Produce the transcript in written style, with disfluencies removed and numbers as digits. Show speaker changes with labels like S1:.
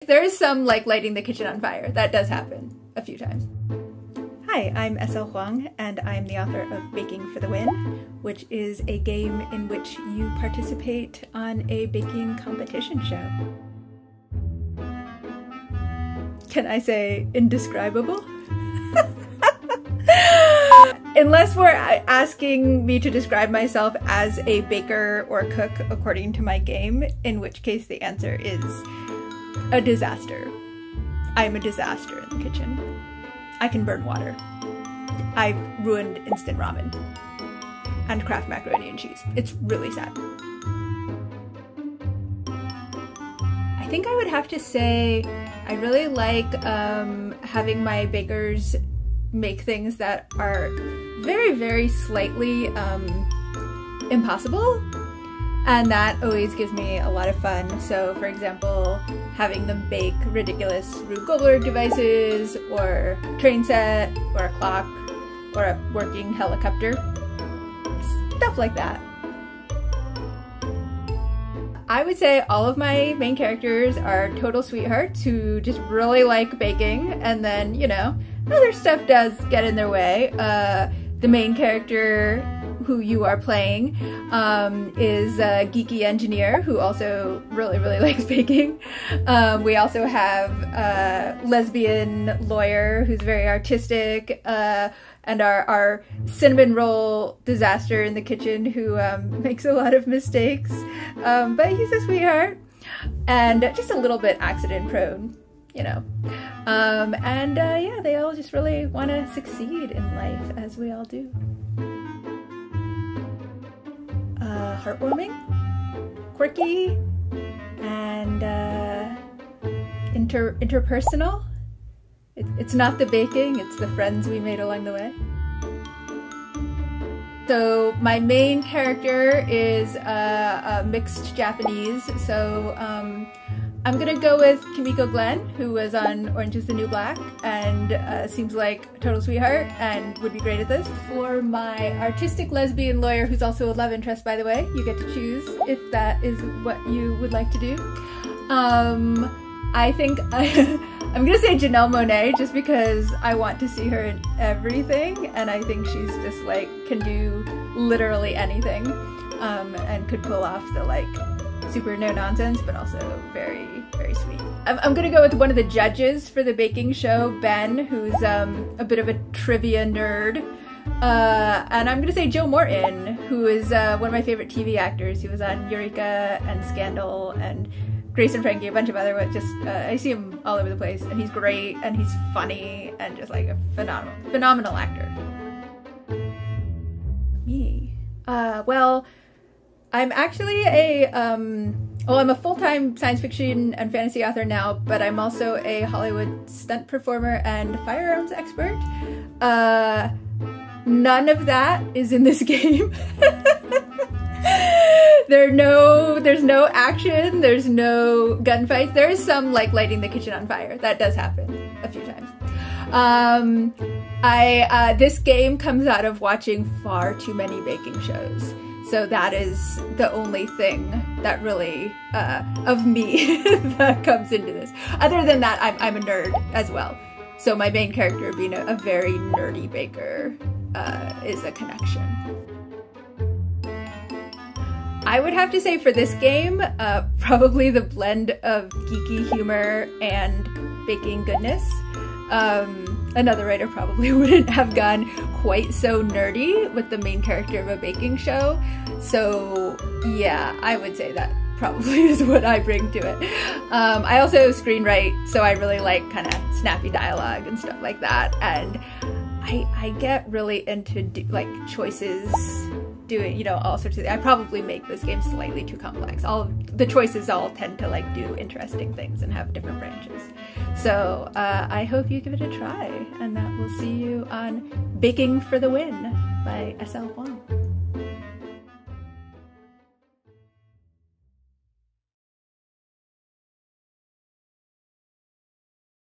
S1: There is some like lighting the kitchen on fire. That does happen a few times. Hi, I'm SL Huang, and I'm the author of Baking for the Win, which is a game in which you participate on a baking competition show. Can I say indescribable? Unless we're asking me to describe myself as a baker or cook according to my game, in which case the answer is a disaster. I'm a disaster in the kitchen. I can burn water. I've ruined instant ramen and Kraft macaroni and cheese. It's really sad. I think I would have to say I really like having my bakers make things that are very, very slightly impossible. And that always gives me a lot of fun. So for example, having them bake ridiculous Rube Goldberg devices, or a train set, or a clock, or a working helicopter. Stuff like that. I would say all of my main characters are total sweethearts who just really like baking, and then, you know, other stuff does get in their way. The main character who you are playing is a geeky engineer who also really, really likes baking. We also have a lesbian lawyer who's very artistic, and our cinnamon roll disaster in the kitchen who makes a lot of mistakes, but he's a sweetheart and just a little bit accident prone, you know. Yeah, they all just really want to succeed in life, as we all do. Heartwarming, quirky, and interpersonal. It's not the baking, it's the friends we made along the way. So my main character is a mixed Japanese, so I'm gonna go with Kimiko Glenn, who was on Orange is the New Black and seems like a total sweetheart and would be great at this. For my artistic lesbian lawyer, who's also a love interest, by the way, you get to choose if that is what you would like to do. I think I'm gonna say Janelle Monáe, just because I want to see her in everything, and I think she's just like can do literally anything, and could pull off the like super no nonsense, but also very, very sweet. I'm gonna go with one of the judges for the baking show, Ben, who's a bit of a trivia nerd. And I'm gonna say Joe Morton, who is one of my favorite TV actors. He was on Eureka and Scandal and Grace and Frankie, a bunch of other, I see him all over the place, and he's great, and he's funny, and just like a phenomenal actor. Me. Well, I'm actually I'm a full-time science fiction and fantasy author now, but I'm also a Hollywood stunt performer and firearms expert. None of that is in this game. There's no action, there's no gunfights. There is some like lighting the kitchen on fire. That does happen a few times. This game comes out of watching far too many baking shows. So that is the only thing that really, of me, that comes into this. Other than that, I'm a nerd as well. So my main character being a very nerdy baker is a connection. I would have to say for this game, probably the blend of geeky humor and baking goodness. Another writer probably wouldn't have gone quite so nerdy with the main character of a baking show. So yeah, I would say that probably is what I bring to it. I also screenwrite, so I really like kind of snappy dialogue and stuff like that. And I get really into like choices, doing, you know, all sorts of things. I probably make this game slightly too complex. The choices all tend to like do interesting things and have different branches. So I hope you give it a try, and that we'll see you on Baking for the Win by SL Huang.